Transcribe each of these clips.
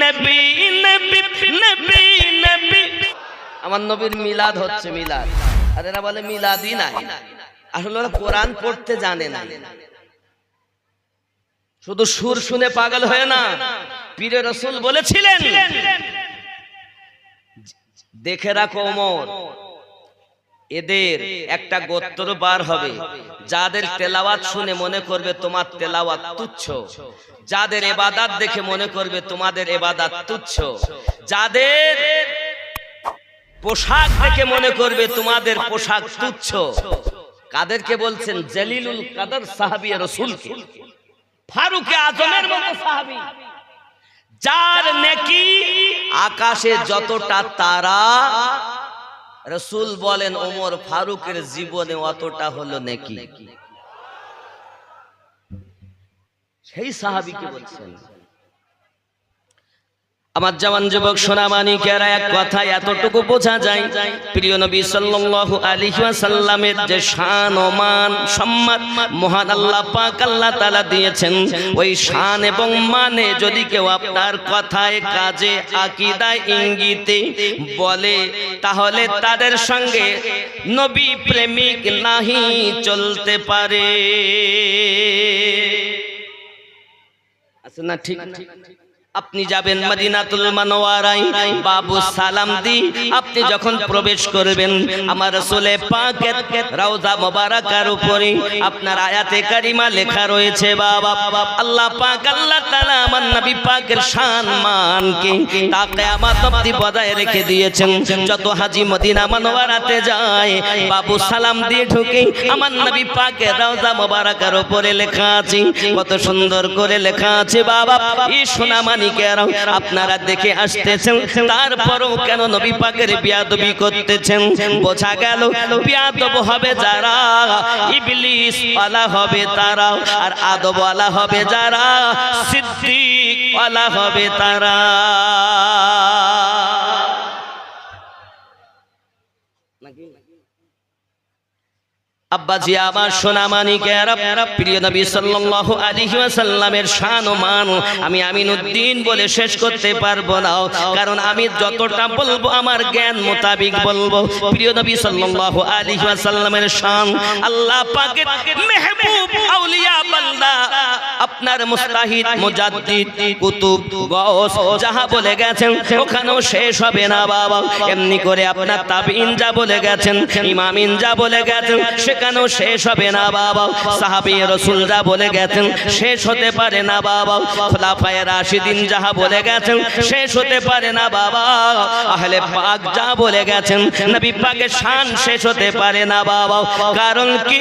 নবী নবী নবী নবী। আমার নবীর মিলাদ হচ্ছে মিলাদ, আর এরা বলে মিলাদই নাই। আসলে ওরা কোরআন পড়তে জানে না, শুধু সুর শুনে পাগল হয়ে না। পীরে রসুল বলেছিলেন, দেখে রাখো ওমর, এদের একটা গোত্র বার হবে, যাদের তেলাওয়াত শুনে মনে করবে তোমার তেলাওয়াত তুচ্ছ, যাদের ইবাদত দেখে মনে করবে তোমাদের ইবাদত তুচ্ছ, যাদের পোশাক দেখে মনে করবে তোমাদের পোশাক তুচ্ছ। কাদেরকে বলছেন? জলিলুল কদর সাহাবী রাসূলকে, ফারুক আজমের মতো সাহাবী, যার নেকি আকাশে যতটা তারা, রাসূল বলেন ওমর ফারুকের জীবনে অতটা হলো নেকি। সেই সাহাবীকে বলছেন। আমার জওয়ান যুবক সোনামানিকেরা, এক কথায় এতটুকু বোঝা যায়, প্রিয় নবী সাল্লাল্লাহু আলাইহি ওয়াসাল্লামের যে শান ও মান সম্মান মহান আল্লাহ পাক আল্লাহ তাআলা দিয়েছেন, ওই শান এবং মানে যদি কেউ আপনার কথায় কাজে আকীদায় ইঙ্গিতে বলে, তাহলে তাদের সঙ্গে নবী প্রেমিক নাহি চলতে পারে। আছে না? ঠিক। আপনি যাবেন মদিনাতুল মুনাওয়ারায়, বাবু সালাম দি আপনি যখন প্রবেশ করবেন, আমার রাসূলে পাকের রওজা মোবারকার উপরে আপনার আয়াতে কারিমা লেখা রয়েছে, বাবা আল্লাহ পাক আল্লাহ তাআলা আমার নবী পাকের শান মানকে তা কিয়ামত অবধি বজায় রেখে দিয়েছেন। যত হাজী মদিনা মুনাওয়ারাতে যায়, বাবু সালাম দিয়ে ঢুকে আমার নবী পাকের রওজা মোবারকার উপরে লেখা আছে, কত সুন্দর করে লেখা আছে। বাবা এই সোনামানিকেরা, আপনারা দেখে আসতেছেন, তারপরও কেন নবী পাকের বিয়াদবি করতেছেন? বোঝা গেল বিয়াদব হবে যারা, ইবলিস ওয়ালা হবে তারা, আর আদব ওয়ালা হবে যারা, সিদ্দিক ওয়ালা হবে তারা। আব্বাজি আমার সোনামানিকেরা, প্রিয় নবী সাল্লাল্লাহু আলাইহি ওয়াসাল্লামের শান ও মান আমি আমিনউদ্দিন বলে শেষ করতে পারবো না, কারণ আমি যতটা বলবো আমার জ্ঞান মোতাবিক বলবো। প্রিয় নবী সাল্লাল্লাহু আলাইহি ওয়াসাল্লামের শান, আল্লাহ পাকের মেহবুব আউলিয়া বান্দা আপনার মুস্তাহিদ মুজাদ্দিদ কুতুব গওস যাহা বলে গেছেন ওখানেও শেষ হবে না বাবা। এমনি করে আপনার তাবিঈন যা বলে গেছেন, ইমামিন যা বলে গেছেন সেখানেও শেষ হবে না বাবা। সাহাবী রাসূল যা বলে গেছেন শেষ হতে পারে না বাবা। খোলাফায়ে রাশিদিন যাহা বলে গেছেন শেষ হতে পারে না বাবা। আহলে পাক যা বলে গেছেন, নবী পাকের শান শেষ হতে পারে না বাবা। কারণ কি?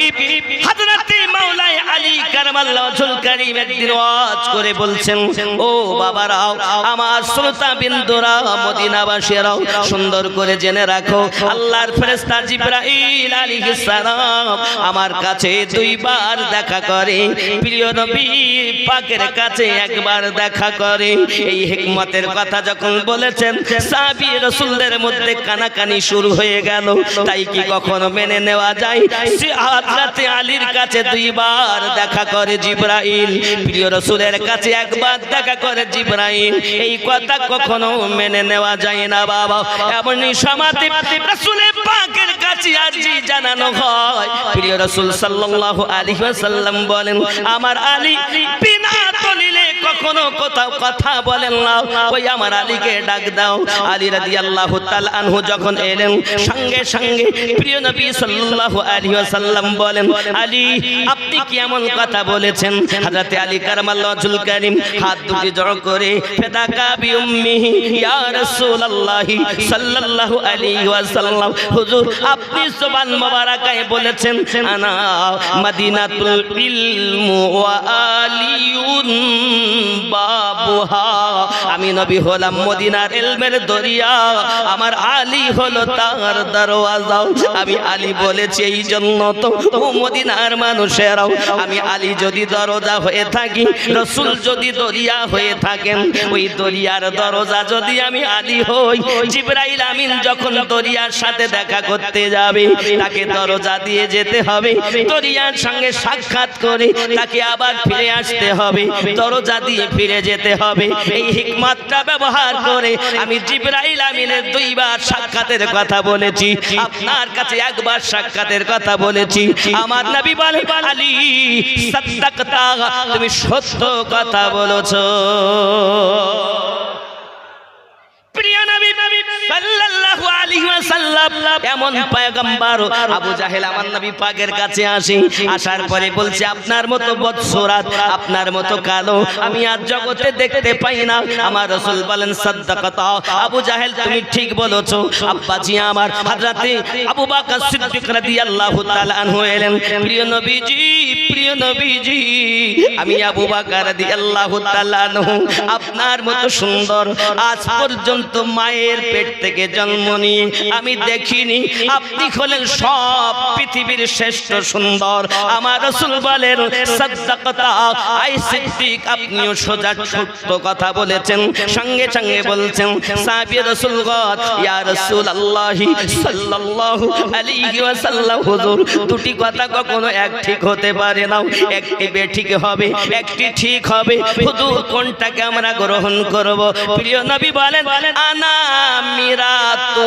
হযরত মাওলাই আলী কারামাল্লাহু ওয়াজহুল কারীম একদিন ওয়াজ করে বলছেন, ও বাবারাও, আমার শ্রোতা বিন্দুরা, মদিনাবাসীরাও সুন্দর করে জেনে রাখো, আল্লাহর ফেরেশতা জিবরাইল আলাইহিস সালাম আমার কাছে দুইবার দেখা করে, প্রিয় নবী পাকের কাছে একবার দেখা করে। এই হিকমতের কথা যখন বলেছেন, সাহাবী রাসূলদের মধ্যে কানাকানি শুরু হয়ে গেল। তাই কি কখনো মেনে নেওয়া যায় হযরত আলীর কাছে দুইবার দেখা করে জিবরাইল, প্রিয় রাসূলের কাছে একবার দেখা করে জিবরাইল? এই কথা কখনো মেনে নেওয়া যায় না বাবা। এমনই সমাতে রাসূলের পাকের কাছে আরজি জানানো হয়। প্রিয় রাসূল সাল্লাল্লাহু আলাইহি ওয়াসাল্লাম বলেন, আমার আলী বিনা দলিলে কখনো কোথাও কথা বলেন না, ওই আমার আলীকে ডাক দাও। আলী রাদিয়াল্লাহু তাআলা আনহু যখন এলেন, সঙ্গে সঙ্গে প্রিয় নবী সাল্লাল্লাহু আলাইহি ওয়াসাল্লাম বলেন, আলী আপনি কি এমন কথা বলেছেন? হযরত আলী কারামাল্লাহু ওয়াজহুল কারীম হাত দুটি জড়ো করে, ফিদাকা বিউম্মিহি ইয়া রাসূলুল্লাহ সাল্লাল্লাহু আলাইহি ওয়াসাল্লাম, হুজুর আপনি জবান মোবারকায় বলেছেন, আনা মদিনাতুল ইলমু ওয়া আলিয়ুন বাবুহা, আমি নবী হলাম মদিনার ইলমের দরিয়া, আমার আলী হলো তার দরওয়াজা। আমি আলী বলেছি এই জন্য তো ও মদিনার মানুষেরাও, আমি আলী যদি দরজা হয়ে থাকি, রাসূল যদি দরিয়া হয়ে থাকেন, ওই দরিয়ার দরজা যদি আমি আলী হই, জিবরাইল আমিন যখন দরিয়ার সাথে দেখা করতে যাবে তাকে দরজা দিয়ে যেতে হবে, দরিয়ার সঙ্গে সাক্ষাৎ করে তাকে আবার ফিরে আসতে হবে, দরজা দিয়ে ফিরে যেতে হবে। এই হিকমতটা ব্যবহার করে আমি জিবরাইল আমিনের 2 বার সাক্ষাতের কথা বলেছি, আপনার কাছে 1 বার সাক্ষাতের কথা বলেছি। আমার নবী বলেন, আলী সাদ্দাকতা, তুমি সত্য কথা বলেছো। প্রিয় নবী সাল্লাল্লাহু আলাইহি ওয়াসাল্লাম এমন পয়গম্বর। আবু জাহেল আমার নবী পাকের কাছে আসে, আসার পরে বলছে, আপনার মতো বদসুরাত, আপনার মতো কালো আমি আজ জগতে দেখতে পাই না। আমার রাসূল বলেন, সাদ্দাকাতা, আবু জাহেল তুমি ঠিক বলেছো। আব্বাজি আমার হযরতে আবু বকর সিদ্দিক রাদিয়াল্লাহু তাআলা আনহু এলেন, প্রিয় নবীজি, প্রিয় নবীজি, আমি আবু বকর রাদিয়াল্লাহু তাআলা আনহু আপনার মতো সুন্দর আজ পর্যন্ত মায়ের পেট থেকে জন্ম নিয়ে আমি দেখিনি, আপনি হলেন সব পৃথিবীর শ্রেষ্ঠ সুন্দর। আমার রাসূল বলেন, সাদ্দাকতা, আই সিদ্দিক, আপনিও সোজা সত্য কথা বলেছেন। সঙ্গে সঙ্গে বলছেন সাহাবী রাসূলগণ, ইয়া রাসূলুল্লাহি সাল্লাল্লাহু আলাইহি ওয়াসাল্লাম, হুজুর দুটি কথা কখনো এক ঠিক হতে পারে না, একটি বেঠিক হবে, একটি ঠিক হবে, হুজুর কোনটাকে আমরা গ্রহণ করব? প্রিয় নবী বলেন, আনা মিরাতুল্লাহ,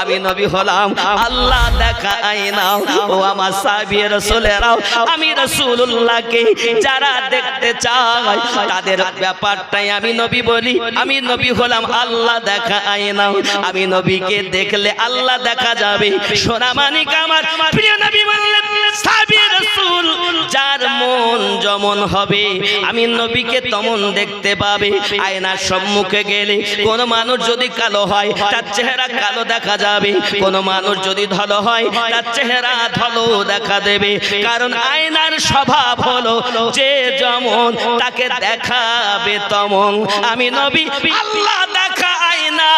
আমি নবী হলাম আল্লাহ দেখা আয়না। ও আমার সাহাবী রাসূলেরাও, আমি রাসূলুল্লাহকে যারা দেখতে চায় তাদের ব্যাপারটাই আমি নবী বলি, আমি নবী হলাম আল্লাহ দেখা আয়না। আমি নবীকে দেখলে আল্লাহ দেখা যাবে। সোনামানিক আমার প্রিয় নবী বললেন, সাহাবী রাসূল যার মন যেমন হবে আমি নবীকে তেমন দেখতে পাবে। আয়নার সম্মুখে গেলে কোন মানুষ যদি কালো হয় তার চেহারা কালো দেখা যাবে, কোন মানুষ যদি ধলো হয় তার চেহারা ধলো দেখা দেবে, কারণ আয়নার স্বভাব হলো যে যেমন তাকে দেখাবে তেমন। আমি নবী আল্লাহ দেখা আয়না।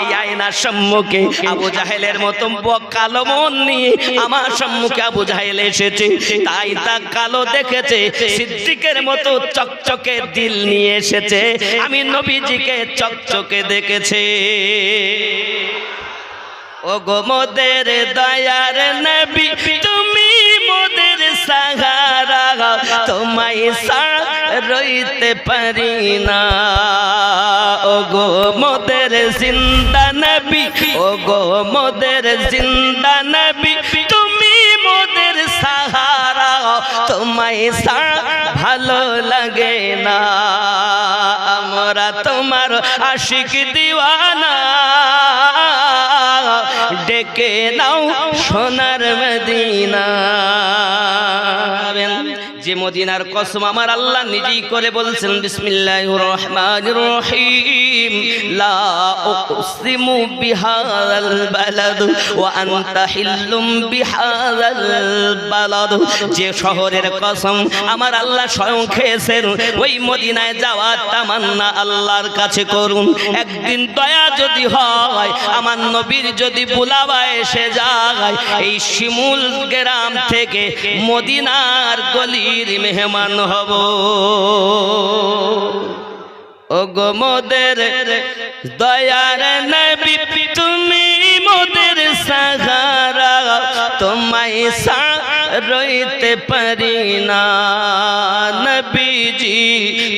এই আয়নার সম্মুখে আবু জাহেলের মতো কালো মন নিয়ে আমার সম্মুখে আবু জাহেল এসেছে, তাই তা কালো দেখেছে। সিদ্দিকের মতো চকচকে দিল নিয়ে এসেছে, আমি নবীজিকে চকচকে দেখেছে। ও গো মোদের দয়ার নবী, তুমি মোদের সাহারা, তোমায় ছাড়া রইতে পারি না। ও গো মোদের জিন্দা নবী, ও গো মোদের জিন্দা নবী, তুমি মোদের সাহারা, তোমায় ছাড়া ভালো লাগে না। আমরা তোমার আশিক দিওয়ানা, ডেকে নাও সোনার মদিনা। যে মদিনার কসম আমার আল্লাহ নিজেই করে বলছেন, বিসমিল্লাহির রহমানির রহিম, লা উকসিমু বিহাযাল বালাদ ওয়া আনতা হিল্লুম বিহাযাল বালাদ। যে শহরের কসম আমার আল্লাহ স্বয়ং খেয়েছেন, ওই মদিনায় যাওয়ার তামান্না আল্লাহর কাছে করুন। একদিন দয়া যদি হয়, আমার নবীর যদি বুলাবা এসে যায়, এই শিমুল গ্রাম থেকে মদিনার গলির মেহমান হব। ও গো মোদের দয়ার নবী, তুমি মোদের সাহারা, তোমায় ছাড়া রইতে পারি না। নবীজি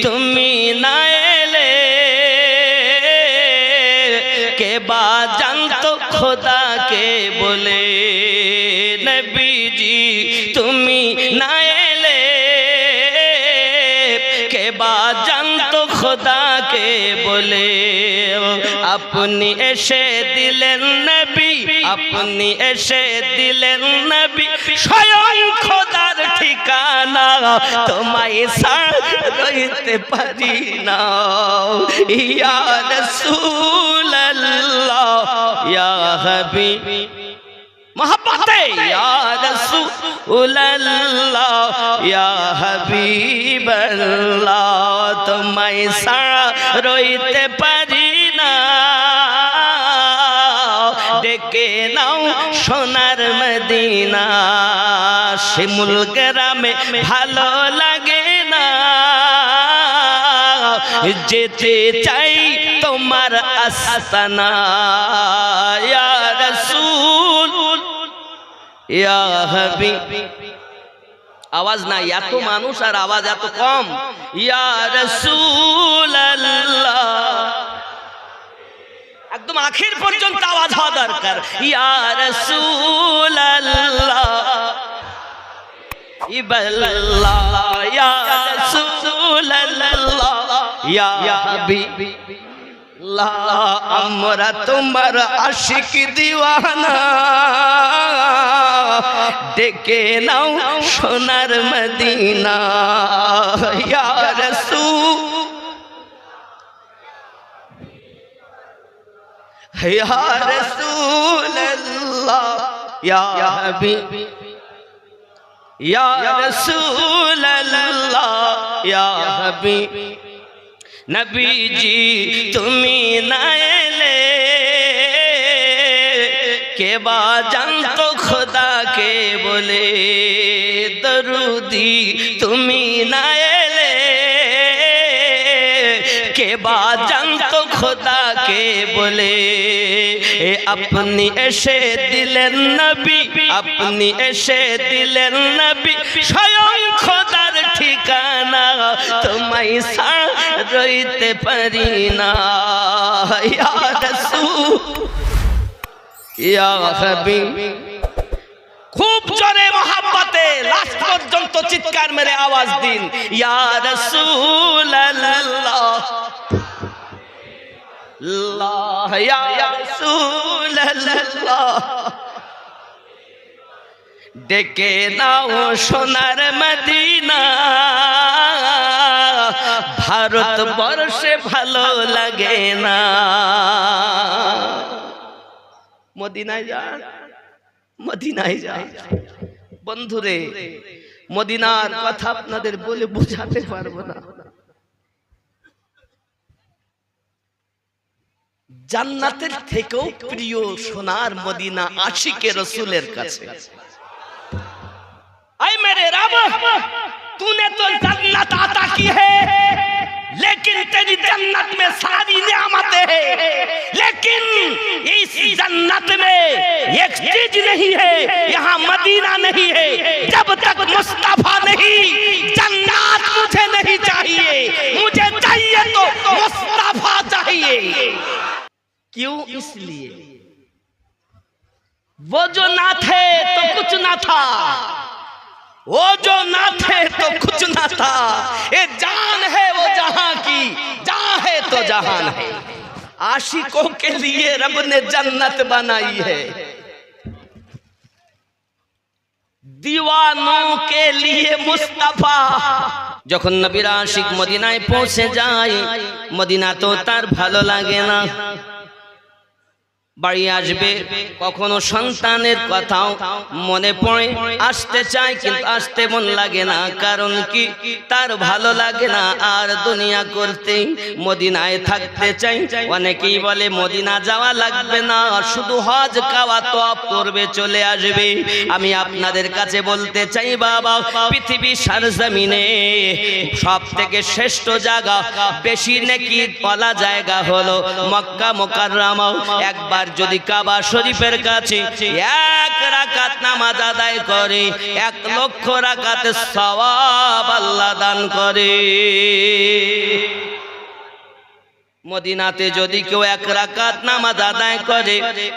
তুমি না এলে কে বা জানতো খোদাকে বলে। নবীজি তুমি না এলে কে বা জানতো খোদাকে বলে। আপনি এসে দিলেন নবী, আপনি এসে দিলেন নবী, স্বয়ং খোদার ঠিকানা, তোমায় ছাড়া রইতে পারি না। ইয়া রাসূলুল্লাহ, ইয়া হাবিব মোহাব্বতে, ইয়া রাসূলুল্লাহ, ইয়া হাবিবাল্লাহ, তোমায় ছাড়া রইতে পারি না। ডেকে নাও সোনার মদিনা। শিমুল গ্রামে ভালো লাগে না, যেতে চাই তোমার আস্তানা ইয়া রাসূল ইয়া হাবিব। আওয়াজ নাই, এত মানুষ আর আওয়াজ এত কম। ইয়া রাসূলুল্লাহ, একদম আখির পর্যন্ত আওয়াজ হওয়া দরকার। ইয়া রাসূলুল্লাহ ইবাল্লাহ ইয়া রাসূলুল্লাহ ইয়া হাবিবাল্লাহ, আমরা তোমার আশিক দিওয়ানা, ডেকে নাও সোনার মদিনা। ইয়া রাসূল ইয়া রাসূলুল্লাহ ইয়া হাবিব ইয়া রাসূলুল্লাহ ইয়া হাবিব। নবীজি তুমি না এলে কে বা জানতো খোদাকে বলে, দরুদি তুমি না এলে কে বা জানতো খোদাকে বলে। আপনি এসে দিলেন নবী, আপনি এসে দিলেন নবী, স্বয়ং খোদার ঠিকানা, তোমায় রইতে পারি না। ইয়া রাসূল ইয়া হাবিব। খুব জোরে মহব্বতে লাস্ট পর্যন্ত চিৎকার মেরে আওয়াজ দিন, ইয়া রাসূলুল্লাহ ইয়া রাসূলুল্লাহ, ডেকে নাও সোনার মদিনা, ভারত বর্ষে ভালো লাগে না। মদিনায় যান, মদিনায় যান বন্ধুরে, মদিনার কথা আপনাদের বলে বোঝাতে পারবো না। জান্নাতের থেকেও প্রিয় সোনার মদিনা আশিকে রসুলের কাছে। आए मेरे रब, तूने तो जन्नत अता की है, लेकिन तेरी जन्नत में सारी नियामतें हैं, लेकिन इस जन्नत में एक चीज नहीं है, यहाँ मदीना नहीं है। जब तक मुस्तफा नहीं, जन्नत मुझे नहीं चाहिए, मुझे चाहिए तो मुस्तफा चाहिए। क्यों? इसलिए वो जो ना थे तो कुछ ना था, वो जो ना थे तो कुछ ना था, ये जान है वो जहां की, जहां है तो जहान है। आशिकों के लिए रब ने जन्नत बनाई है, दीवानों के लिए मुस्तफा। যখন নবীর আশিক মদিনায় পৌঁছে যায়, মদিনা তো তার ভালো লাগে না। বাড়ি আসবে, কখনো সন্তানের কথাও মনে পড়ে, আসতে চায় কিন্তু আসতে মন লাগে না। কারণ কি? তার ভালো লাগে না আর দুনিয়া করতে, মদিনায় থাকতে চাই। অনেকেই বলে মদিনা যাওয়া লাগবে না, শুধু হজ কাওয়া তওয়াফ করবে চলে আসবে। আমি আপনাদের কাছে বলতে চাই বাবা, পৃথিবী সরজমিনে সব থেকে শ্রেষ্ঠ জায়গা, বেশি নেকি ওয়ালা জায়গা হলো মক্কা মুকাররমা। একবার যদি কাবা শরীফের কাছে এক রাকাত নামাজ আদায় করে, 1 লক্ষ রাকাতের সওয়াব আল্লাহ দান করে। মদিনাতে যদি কেউ 1 রাকাত নামাজ আদায় করে,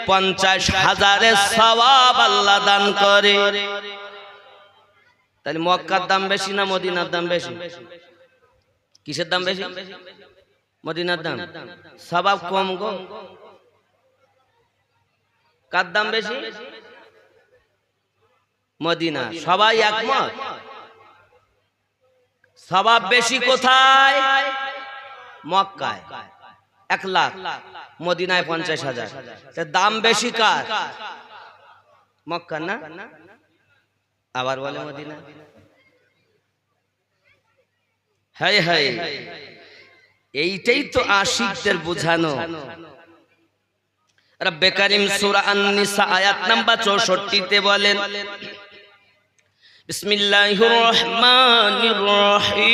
50,000 সওয়াব আল্লাহ দান করে। তাহলে মক্কার দাম বেশি না মদিনার দাম বেশি? কিসের দাম বেশি? মদিনার দাম। সওয়াব কম গো। কার দাম বেশি? মদিনা। সবাই একমত? সওয়াব বেশি কোথায়? মক্কায় 1 লাখ, মদিনায় 50,000। দাম বেশি কার? মক্কা না? আবার বলে মদিনা। হায় হায়, এইটাই তো আশিকদের বোঝানো। রব্বে কারীম সূরা আন-নিসা আয়াত নাম্বার 64 তে বলেন, বিসমিল্লাহির রহমানির রহিম,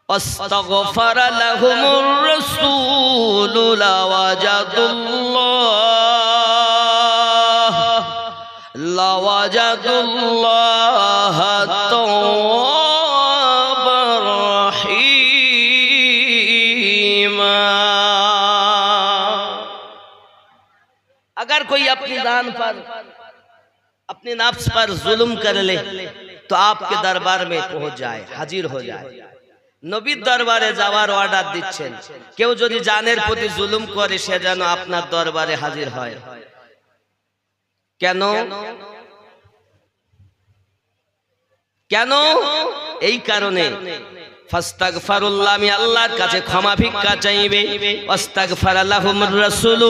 واستغفر لهم الرسول لوجدوا الله توابا رحيما. अगर कोई अपनी जान पर अपने नफ्स पर जुल्म कर ले तो आपके दरबार में पहुंच जाए, हाजिर हो जाए. নবীর দরবারে যাওয়ার অর্ডার দিচ্ছেন, কেউ যদি জানের প্রতি জুলুম করে সে যেন আপনার দরবারে হাজির হয়. কেন? কেন? এই কারণে ফাস্তাগফিরুল্লাহ, আমি আল্লাহর কাছে ক্ষমা ভিক্ষা চাইবে, ওয়াস্তাগফার লাহুমুর রাসূল,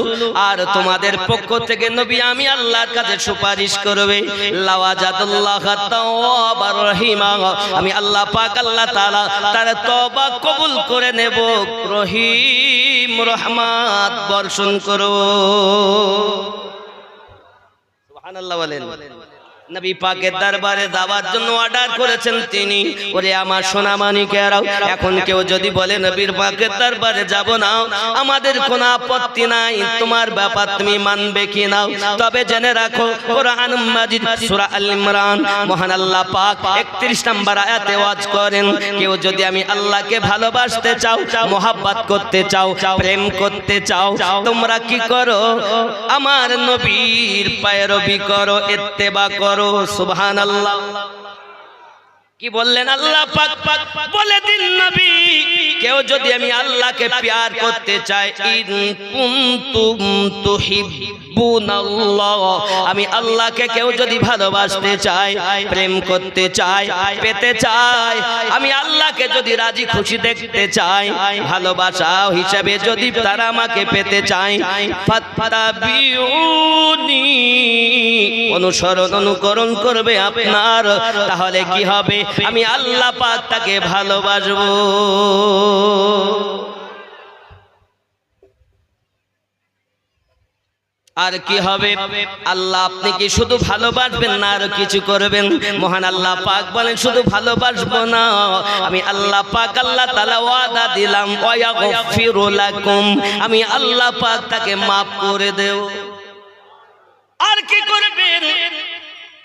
আর তোমাদের পক্ষ থেকে নবী আমি আল্লাহর কাছে সুপারিশ করবে, লাওয়াজাদুল্লাহ তাওয়াবার রহিমা, আমি আল্লাহ পাক আল্লাহ তাআলা তার তওবা কবুল করে নেব, রহিম রহমত বর্ষণ করব. সুবহানাল্লাহ বলেন. নবী পাকের দরবারে যাওয়ার জন্য অর্ডার করেছেন তিনি. ওরে আমার সোনামানিকেরাও, এখন কেউ যদি বলে নবীর পাকের দরবারে যাব না, আমাদের কোনো আপত্তি নাই, তোমার ব্যাপার তুমি মানবে কি নাও, তবে জেনে রাখো কোরআন মাজিদ সূরা আল ইমরান মহান আল্লাহ পাক 31 নম্বর আয়াতে ওয়াজ করেন, কেউ যদি আমি আল্লাহকে ভালোবাসতে চাও, মোহাব্বত করতে চাও, প্রেম করতে চাও, তোমরা কি করো? আমার নবীর पैरवी করো, ইত্তেবা করো. সুবহানাল্লাহ. কি বললেন আল্লাহ পাক? বলে দিন নবী, কেউ যদি আমি আল্লাহকে প্যার করতে চাই, ইন কুনতুম তুহিব্বুনাল্লাহ, আমি আল্লাহকে কেউ যদি ভালোবাসতে চায়, প্রেম করতে চায়, পেতে চায়, আমি আল্লাহকে যদি রাজি খুশি দেখতে চাই, ভালোবাসা হিসেবে যদি তারা আমাকে পেতে চায়, ফাত্তাবিউনি, অনুসরণ অনুকরণ করবে আপনার, তাহলে কি হবে? আমি আল্লাহ পাক তাকে ভালোবাসবো. আর কি হবে? আল্লাহ আপনি কি শুধু ভালোবাসবেন না আর কিছু করবেন? মহান আল্লাহ পাক বলেন শুধু ভালোবাসবো না, আমি আল্লাহ পাক আল্লাহ তাআলা ওয়াদা দিলাম, ওয়াগফিরু লাকুম, আমি আল্লাহ পাক তাকে maaf করে দেব. আর কি করবেন?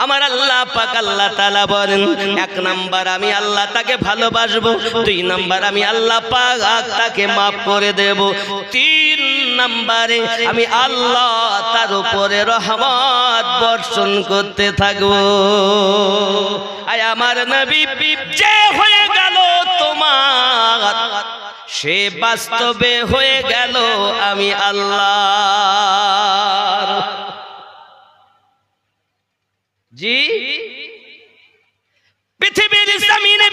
আমার আল্লাহ পাক আল্লাহ তাআলা বলেন, এক নাম্বার আমি আল্লাহ তাকে ভালোবাসবো, দুই নাম্বার আমি আল্লাহ পাক তাকে maaf করে দেব, তিন নম্বরে আমি আল্লাহ তার উপরে রহমত বর্ষণ করতে থাকবো. আয় আমার নবী, যে হয়ে গেল তোমার, সে বাস্তবে হয়ে গেল আমি আল্লাহ. জি, পৃথিবীর জমিনে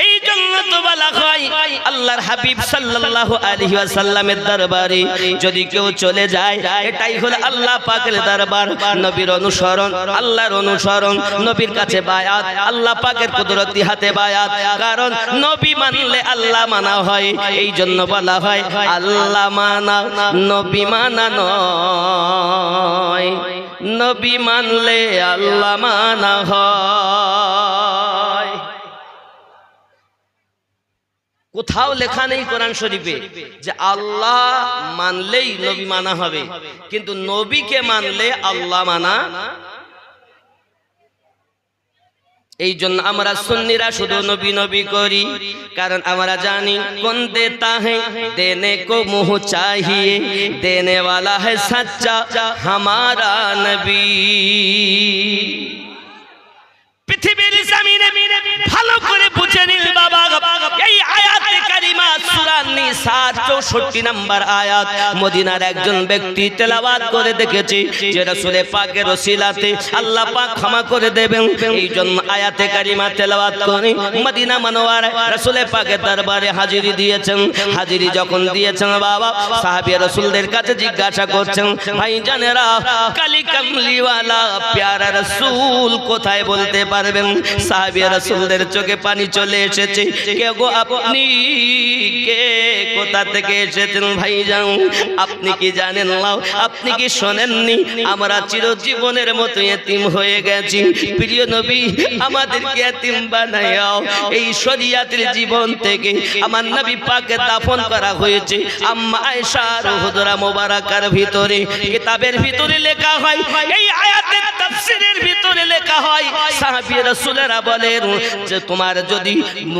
এই জন্য তো বলা হয় আল্লাহর হাবিব সাল্লাল্লাহু আলাইহি ওয়াসাল্লামের দরবারে যদি কেউ চলে যায়, এটাই হলো আল্লাহ পাকের দরবার. নবীর অনুসরণ, আল্লাহর অনুসরণ, নবীর কাছে বায়াত, আল্লাহ পাকের কুদরতি হাতে বায়াত. কারণ নবী মানলে আল্লাহ মানা হয়, এই জন্য বলা হয় আল্লাহ মানা নবী মানা নয়, নবী মানলে আল্লাহ মানা হয়. কোথাও লেখা নেই কোরআন শরীফে যে আল্লাহ মানলেই নবী মানা হবে, কিন্তু নবীকে মানলে আল্লাহ মানা. এই জন্য আমরা সুন্নিরা শুধু নবী নবী করি, কারণ আমরা জানি কোন দেতা হ্যাঁ দেনে কো মুহ চাহিয়ে, দেনে वाला है सच्चा हमारा नबी. পৃথিবীর জমিনে ভালো করে বুঝে নিন বাবা, এই আয়াতে কারিমা সূরা নিসার 64 নম্বর আয়াত মদিনার একজন ব্যক্তি তেলাওয়াত করে দেখেছে যে রাসূলের পাকের ওসিলাতে আল্লাহ পাক ক্ষমা করে দেবেন. এই জন্য আয়াতে কারিমা তেলাওয়াত করে মদিনা মুনাওয়ারায় রাসূলের পাকের দরবারে হাজিরি দিয়েছেন. হাজিরি যখন দিয়েছেন বাবা, সাহাবী রাসূলদের কাছে জিজ্ঞাসা করছেন, ভাইজানেরা কালি কামলিওয়ালা প্যারা রাসূল কোথায় বলতে পারবেন? সাহাবী রাসূলদের চোখে পানি চলে এসেছে, কে গো আপনি, কে কোথা থেকে এসেছেন ভাইজান? আপনি কি জানেন না? আপনি কি শোনেননি? আমরা চিরজীবনের মতো এতিম হয়ে গেছি। প্রিয় নবী আমাদেরকে এতিম বানায়া এই শরিয়াতের জীবন থেকে আমার নবী পাকে দাফন করা হয়েছে আম্মা আয়েশার হুজরা মোবারকার ভিতরে। কিতাবের ভিতরে লেখা হয়, এই আয়াতের তাফসীরের ভিতরে লেখা হয়, সাহাবী রাসূলেরা বলেন যে তোমার যদি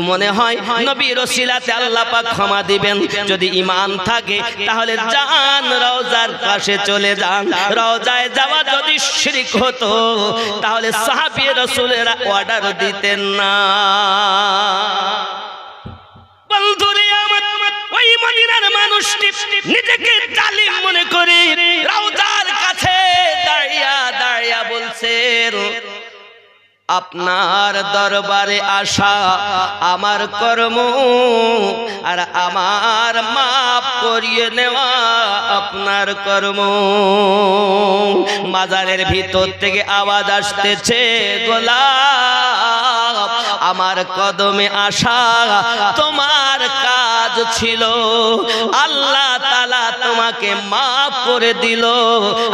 মনে হয় নবীর ওসিলাতে আল্লাহ পাক ক্ষমা দিবেন, যদি ঈমান থাকে তাহলে যান রওজার পাশে চলে যান। রওজায় যাওয়া যদি শিরক হতো তাহলে সাহাবী রাসূলেরা অর্ডার দিতেন না। বন্ধুরে আমার, ওই মদিনার মানুষটি নিজেকে জালিম মনে করে রওজার কাছে দাঁড়িয়ে দাঁড়িয়ে বলছেন, আপনার দরবারে আসা আমার কর্ম, আর আমার মাপ করিয়ে নেওয়া আপনার কর্ম। মাজারের ভিতর থেকে আওয়াজ আসতেছে, গোলাপ আমার কদমে আসা তোমার কাজ ছিল, আল্লাহ তাআলা তোমাকে মাফ করে দিল,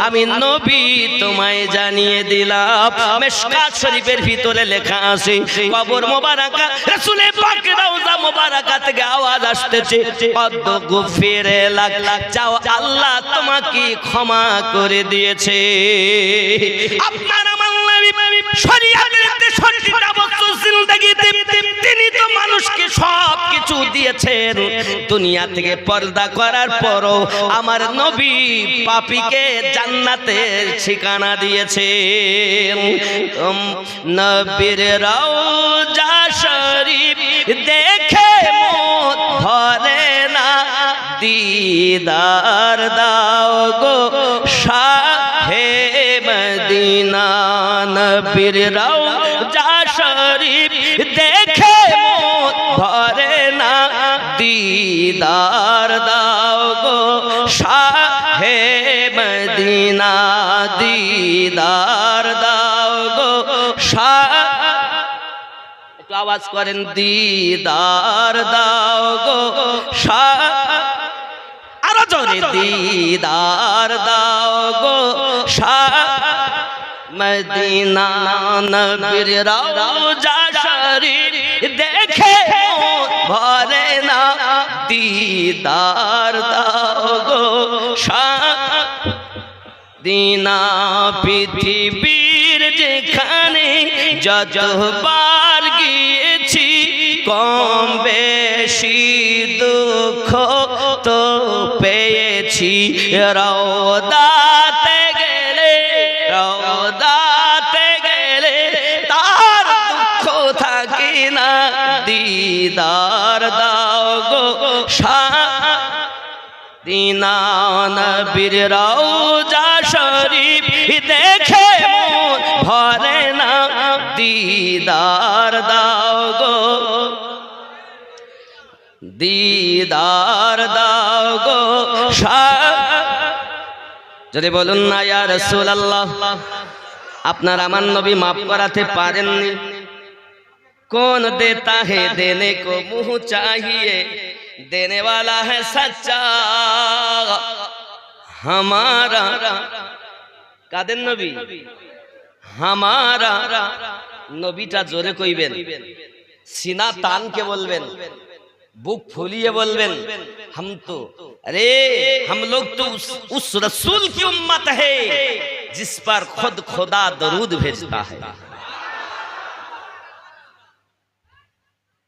আমি নবী তোমায় জানিয়ে দিলাম। মিশকাত শরীফের ভিতরে লেখা আছে, কবর মোবারকা রাসূলের পাকের রওজা মোবারকা থেকে আওয়াজ আসতেছে, কদ গুফিরে লাক, চাও আল্লাহ তোমাকে ক্ষমা করে দিয়েছে। আপনার আমার নবী শরিয়াতের 63টা বছর জিন্দেগিতে তিনি তো মানুষকে সব কিছু দিয়েছেন। দুনিয়া থেকে পর্দা করার পরও আমার নবী পাপীকে জান্নাতের ঠিকানা দিয়েছে। নবীর রওজা শরীফ দেখে মন ভরে না, দিদার দাও গো শাহে মদিনা। নবীর রওজা শরীফ দেখে মন ভরে না, দিদার দাও গো শাহে মদিনা, দিদার দাও গো শাহ। একটু আওয়াজ করেন, দিদার দাও গো শাহ। আরো জোরে, দিদার দাও গো শাহ মদিনা। নবীর রওজা শরীফ দেখে মন ভরে না, দিদার দাও গো শাহ দিনা। পৃথিবীর যেখানে যতবার গিয়েছি কম বেশি দুঃখ তো পেয়েছি, রওদাতে গেলে, রওদাতে গেলে তার দুঃখ থাকে না, দিদার দাও গো শাহ দিনা। নবীর রওজা শরীফ দেখে মন ভরে না, দিদার দাও গো, দিদার দাও গো শাহ। যদি বলুন না ইয়া রাসূলুল্লাহ, আপনার আমার নবী মাফ করাতে পারেননি? कौन देता है देने को मुँह चाहिए, देने वाला है सच्चा हमारा। कादेर नबी हमारा नबीटा जोरे कइबेन, सीना तान के बोलबेन, बुक फुलिए बोलबेन, हम तो अरे हम लोग तो उस रसूल की उम्मत है जिस पर खुद खुदा दरूद भेजता है।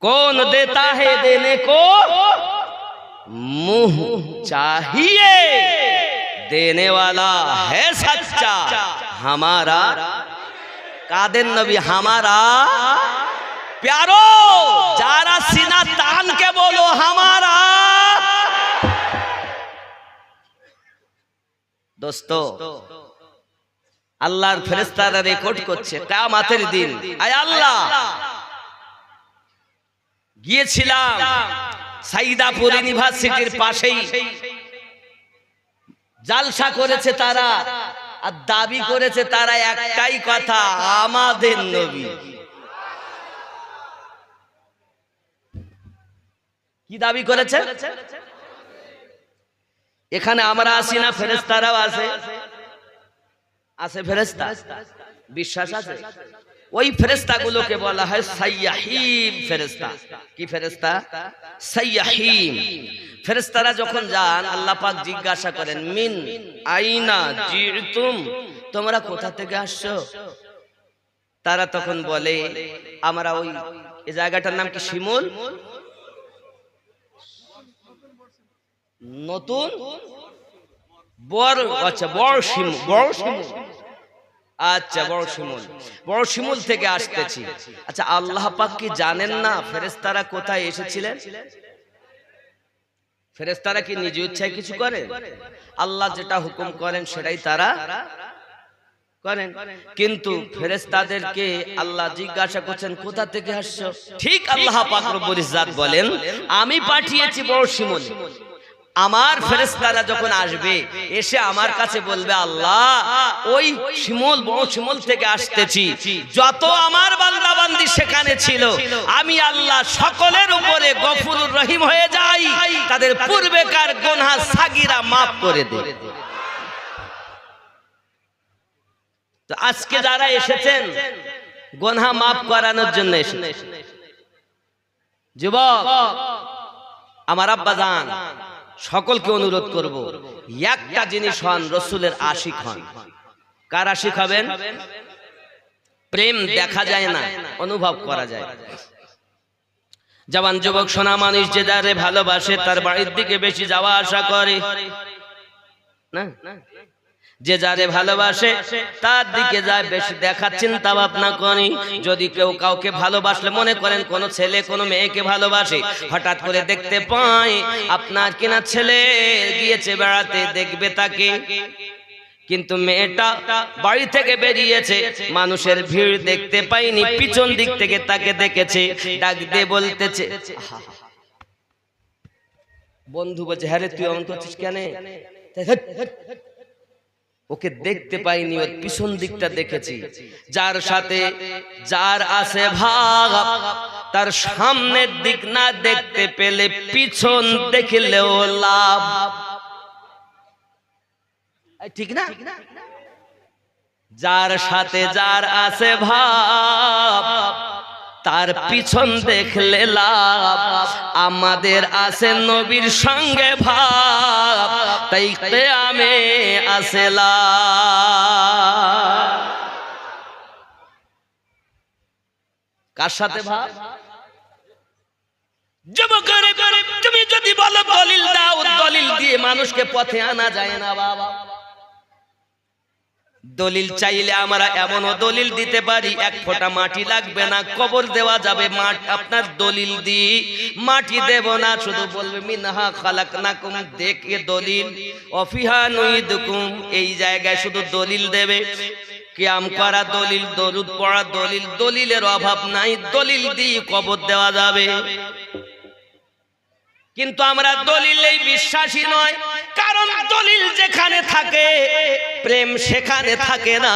कौन देता है देने को मुंह चाहिए, देने वाला है सच्चा हमारा। कादेर नबी हमारा प्यारो, जारा सीना तान के बोलो हमारा। दोस्तों আল্লাহর ফেরেশতারা রেকর্ড করছে কিয়ামতের দিন। আয় আল্লাহ, গিয়েছিলাম সাইদাপুর ইউনিভার্সিটির পাশেই, জালসা করেছে তারা, আর দাবি করেছে তারা একটাই কথা, আমাদের নবী। কি দাবি করেছে? এখানে আমরা আসি না, ফেরেশতারাও আছে, আছে ফেরেশতা, বিশ্বাস আছে? ওই ফেরেশতাগুলোকে বলা হয় সাইয়াহিম ফেরেশতা। কি ফেরেশতা? সাইয়াহিম। ফেরেশতারা যখন যান, আল্লাহ পাক জিজ্ঞাসা করেন, মিন আইনা জিতুম, তোমরা কোথা থেকে আসছো? তারা তখন বলে, আমরা ওই এই জায়গাটার নাম কি? শিমুল, নতুন বড়, আচ্ছা বড় শিমুল, বড় শিমুল, আচ্ছা বড় শিমুল, বড় শিমুল থেকে আসতেছি। আচ্ছা আল্লাহ পাক কি জানেন না ফেরেশতারা কোথায় এসেছিলেন? ফেরেশতারা কি নিজ ইচ্ছায় কিছু করেন? আল্লাহ যেটা হুকুম করেন সেটাই তারা করেন। কিন্তু ফেরেশতাদেরকে আল্লাহ জিজ্ঞাসা করছেন কোথা থেকে আসছো? ঠিক আল্লাহ পাক রব্বুল ইজ্জত বলেন, আমি পাঠিয়েছি বড় শিমুল। আমার ফেরেশতারা যখন আসবে, এসে আমার কাছে বলবে, আল্লাহ ওই শিমুল, বড় শিমুল থেকে আসতেছি, যত আমার বান্দা বান্দি সেখানে ছিল, আমি আল্লাহ সকলের উপরে গফুরুর রহিম হয়ে যাই, তাদের পূর্বেকার গুনাহ সাগীরা maaf করে দেই। তো আজকে যারা এসেছেন গুনাহ maaf করানোর জন্য এসেছেন। যুবক আমার আব্বাজান, সকলকে অনুরোধ করব, একটা জিনিস হন, রাসূলের আশিক হন। কার আশিক হবেন? প্রেম দেখা যায় না, অনুভব করা যায়। জওয়ান যুবক সোনা মানুষ যে যারে ভালোবাসে তার বাড়ির দিকে বেশি যাওয়া আসা করে না, যে যারে ভালোবাসে তার দিকে যায় বেশি দেখার চিন্তা ভাবনা করি। যদি কেউ কাউকে ভালোবাসলে, মনে করেন কোন ছেলে কোন মেয়েকে ভালোবাসে, হঠাৎ করে দেখতে পায় আপনার কিনা ছেলে গিয়েছে বেড়াতে, দেখবে তাকে, কিন্তু মেয়েটা বাড়ি থেকে বেরিয়েছে, মানুষের ভিড় দেখতে পাইনি, পিছন দিক থেকে তাকে দেখেছে, ডাক দিয়ে বলতেছে, বন্ধু বলছে, হ্যাঁ রে তুই এমন করছিস কেন? ওকে দেখতে পাইনি, ওর পিছন দিকটা দেখেছি। যার সাথে যার আছে ভাগ, তার সামনের দিক না দেখতে পেলে পিছন দেখলেও লাভ, ঠিক না? যার সাথে যার আছে ভাব, তার পিছন দেখলে লাভ। আমাদের আছে নবীর সঙ্গে ভাব, তাই কিয়ামে আছে লাভ। কার সাথে ভাব? যুবকরে তুমি যদি বলো দলিল দাও, দলিল দিয়ে মানুষকে পথে আনা যায় না বাবা। দলিল চাইলে আমরা এমনও দলিল দিতে পারি, এক ফোঁটা মাটি লাগবে না, কবর দেওয়া যাবে। আপনার দলিল দি মাটি দেব না, শুধু বলবে মিনহা খালাকনাকুম, দেখে দলিল, অফিহা নুইদুকুম, এই জায়গায় শুধু দলিল দেবে। কিয়াম করা দলিল, দরুদ পড়া দলিল, দলিলের অভাব নাই, দলিল দিয়ে কবর দেওয়া যাবে। কিন্তু আমরা দলিলেই বিশ্বাসী নয়, কারণ দলিল যেখানে থাকে প্রেম সেখানে থাকে না,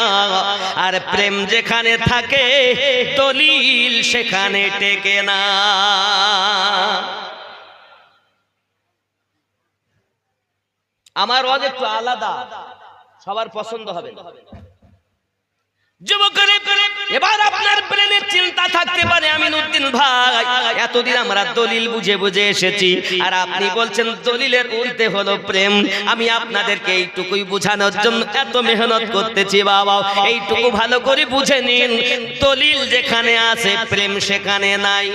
আর প্রেম যেখানে থাকে দলিল সেখানে টেকে না। আমার ওয়াজ একটু আলাদা, সবার পছন্দ হবে। যুবকরে এবার আপনার প্রেমের চিন্তা থাকতে পারে, আমিনউদ্দিন ভাই এতদিন আমরা দলিল বুঝে বুঝে এসেছি, আর আপনি বলছেন দলিলের উল্টে হলো প্রেম। আমি আপনাদেরকে এইটুকুই বোঝানোর জন্য এত মেহনত করতেছি বাবা, এইটুকু ভালো করে বুঝে নিন, দলিল যেখানে আছে প্রেম সেখানে নাই,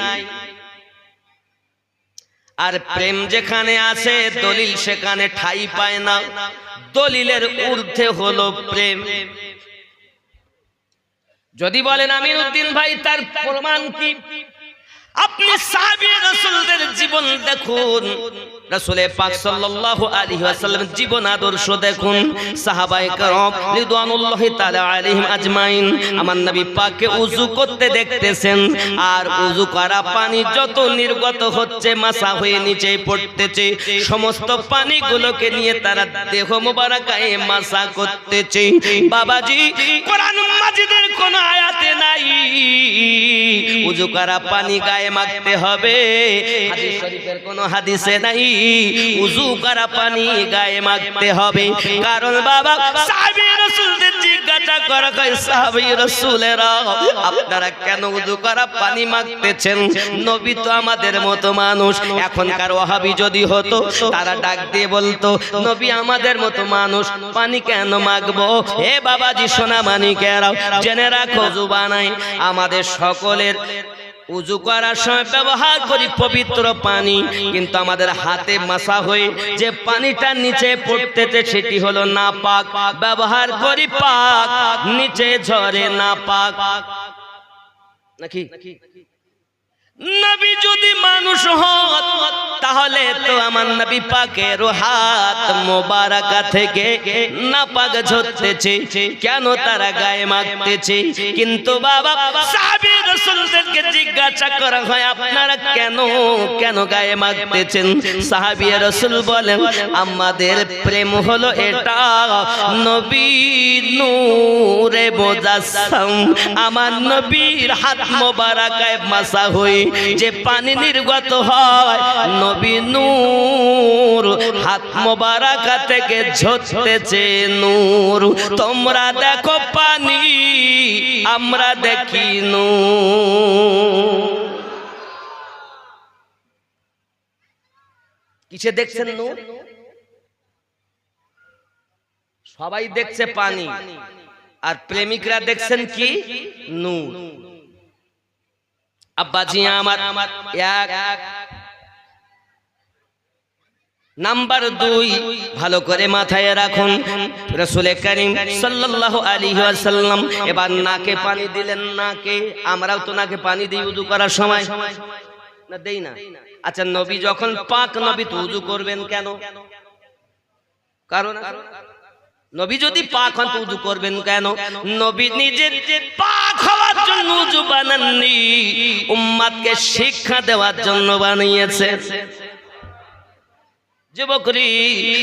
আর প্রেম যেখানে আছে দলিল সেখানে ঠাঁই পায় না। দলিলের ঊর্ধ্বে হলো প্রেম। যদি বলেন আমিনউদ্দিন ভাই তার প্রমাণ কি, আপনি সাহাবী রাসূলদের জীবন দেখুন, রাসূল পাক সাল্লাল্লাহু আলাইহি ওয়াসাল্লামের জীবন আদর্শ দেখুন। সাহাবায়ে কেরাম রিদওয়ানুল্লাহি তাআলা আলাইহিম আজমাইন আমার নবী পাককে ওযু করতে দেখতেছেন, আর ওযু করা পানি যত নির্গত হচ্ছে মাসা হয়ে নিচে পড়তেছে, সমস্ত পানিগুলোকে নিয়ে তারা দেহ মোবারকায়ে মাসা করতেছে। বাবাজি কোরআন মাজিদের কোন আয়াতে নাই উযু করা পানি গায়ে মাখতে হবে। হাদিস শরীফের কোনো হাদিসে নাই উযু করা পানি গায়ে মাখতে হবে। কারণ বাবা সাহাবী রাসূলদের জিজ্ঞাসা করা হয়, সাহাবী রাসূলেরা আপনারা কেন উযু করা পানি মাখতেছেন? নবী তো আমাদের মতো মানুষ। এখনকার ওয়াহাবি যদি হতো তারা ডাক দিয়ে বলতো নবী আমাদের মতো মানুষ, পানি কেন মাখবো? হে বাবাজি সোনা মানিকেরাও জেনে রাখো, উযু বানাই আমাদের সকলের উযু করার সময় ব্যবহার করি পবিত্র পানি, কিন্তু আমাদের হাতে মাসা হয়ে যে পানিটা নিচে পড়তেছে সেটি হলো নাপাক। ব্যবহার করি পাক, নিচে ঝরে নাপাক নাকি? নবী যদি মানুষ হত তাহলে তো আমার নবী পাকের হাত মোবারকা থেকে নাপাক ঝরতেছে, কেন তারা গায়ে মাখতেছে? কিন্তু বাবা সাহাবী রাসূলদেরকে জিজ্ঞাসা করা হয় আপনারা কেন গায়ে মাখতেছেন? সাহাবী রাসূল বলেন আমাদের প্রেম হলো এটা, নবী নূরে মুজাসসাম, আমার নবীর হাত মোবারকায় মাসা হয়ে যে পানি নির্গত হয়, নবী নূর হাত মোবারকা থেকে ঝরতেছে নূর। তোমরা দেখো পানি, আমরা দেখি নূর। কিসে দেখছেন নূর? সবাই দেখছে পানি, আর প্রেমিকরা দেখছেন কি? নূর। আব্বাজি আমার এক নাম্বার 2 ভালো করে মাথায় রাখুন, রাসূল করিম সাল্লাল্লাহু আলাইহি ওয়াসাল্লাম এবার নাকে পানি দিলেন। নাকে আমরাও তো নাকে পানি দিই উযু করার সময়, না দেই না? আচ্ছা নবী যখন পাক, নবী তো উযু করবেন কেন? কারণ নবী যদি পাক হন তো উযু করবেন কেন? নবী নিজের পাক হওয়ার জন্য উযু বানাননি, উম্মতকে শিক্ষা দেওয়ার জন্য বানিয়েছেন। যুবকরি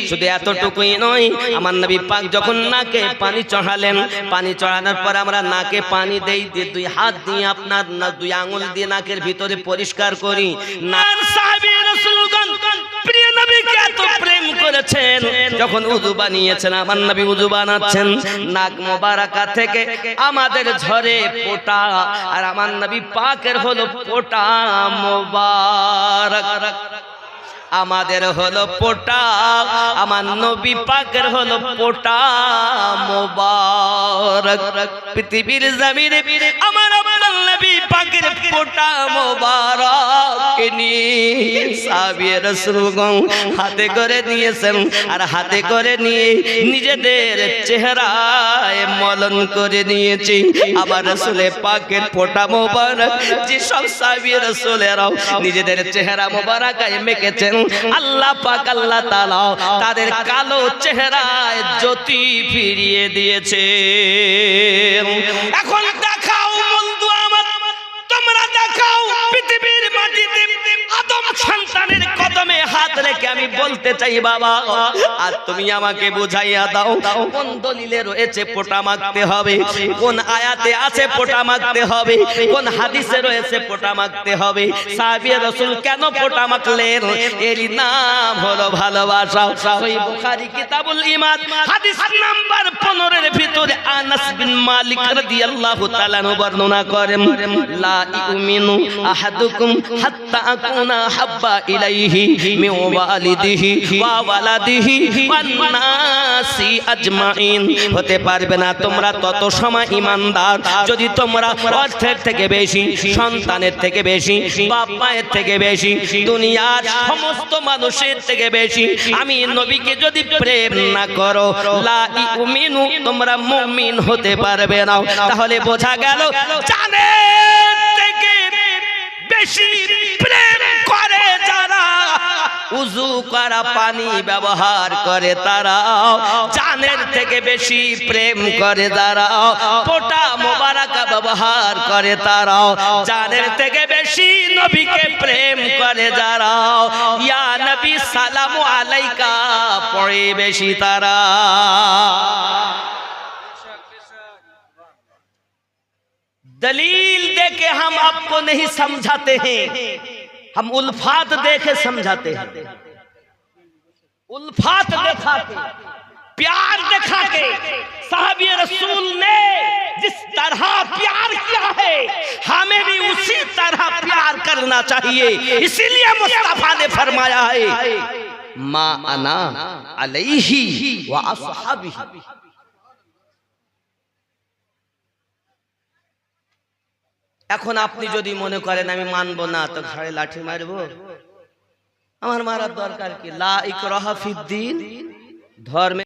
শুধু এতটুকুই নয়, আমার নবী পাক যখন নাকে পানি চড়ালেন, পানি চড়ানোর পর আমরা নাকে পানি দেই, দুই হাত দিয়ে আপনার দুই আঙুল দিয়ে নাকের ভিতরে পরিষ্কার করি। নার সাহাবী রাসূলগণ প্রিয় নবীকে এত প্রেম করেছেন, যখন উযু বানিয়েছেন, আমার নবী উযু বানাচ্ছেন, নাক মোবারকা থেকে আমাদের ঝরে ফোঁটা, আর আমার নবী পাকের হলো ফোঁটা মোবারক। আমাদের হলো পোটা, আমার নবী পাকের হলো পোটা মোবারক। পৃথিবীর জমিনে আমার নবী পাকের পোটা মোবারক নিয়ে সাহাবী রাসূলগণ হাতে করে নিয়েছেন, আর হাতে করে নিয়ে নিজেদের চেহারায় মলন করে নিয়েছি। আবার রাসূলের পাকের পোটা মোবারক যে সব সাহাবী রাসূলেরাও নিজেদের চেহারা মোবারকায় মেখেছেন, আল্লাহ পাক আল্লাহ তাআলা তাদের কালো চেহারায় জ্যোতি ফিরিয়ে দিয়েছে। এখন দেখাও বন্ধু আমার, তোমরা দেখাও পৃথিবীর মাটিতে আদম সন্তানের কদমে হাত রেখে আমি বলতে চাই বাবা, আর তুমি আমাকে বুঝাইয়া দাও কোন দলিলে রয়েছে পোটা মাখতে হবে, কোন আয়াতে আছে পোটা মাখতে হবে, কোন হাদিসে রয়েছে পোটা মাখতে হবে। সাহাবী রাসূল কেন পোটা মাখলেন? এর নাম হলো ভালোবাসা। সহিহ বুখারী কিতাবুল ঈমান হাদিস নাম্বার 15 এর ভিতরে আনাস বিন মালিক রাদিয়াল্লাহু তাআলা বর্ণনা করেন, লা ইউমিনু আহাদুকুম হাত্তা আকুনা হাব্বা ইলাইহি মিন ওয়ালিদিহি ওয়া ওয়ালাদিহি ওয়ান নাসি আজমাইন। হতে পারবে না তোমরা তত সময় ঈমানদার যদি তোমরা অর্থের থেকে বেশি, সন্তানের থেকে বেশি, বাপ মায়ের থেকে বেশি, দুনিয়ার সমস্ত মানুষের থেকে বেশি আমি নবীকে যদি প্রেম না করো, লা ইউমিনু তোমরা মুমিন হতে পারবে না। তাহলে বোঝা গেল জানের থেকে বেশি প্রেম করে যারা, উযু করা পানি ব্যবহার করে তারা, জানের থেকে বেশি প্রেম করে যারা, পোটা মোবারকা ব্যবহার করে তারা, জানের থেকে বেশি নবীকে প্রেম করে যারা, ইয়া নবী সালামু আলাইকা পড়ে বেশি তারা। दलील देके हम आपको नहीं समझाते हैं, हम उल्फात देके समझाते हैं। उल्फात दिखा के, प्यार दिखा के साहबी रसूल ने जिस तरह प्यार किया है हमें भी उसी तरह प्यार करना चाहिए। इसीलिए मुस्तफा ने फरमाया है मा अना अलैहि व अस्हाबी। এখন আপনি যদি মনে করেন আমি মানবো না তো ঘাড়ে লাঠি মারবো, আমার মারার দরকার কি? লা ইকরাহা ফিদ্দিন, ধর্মে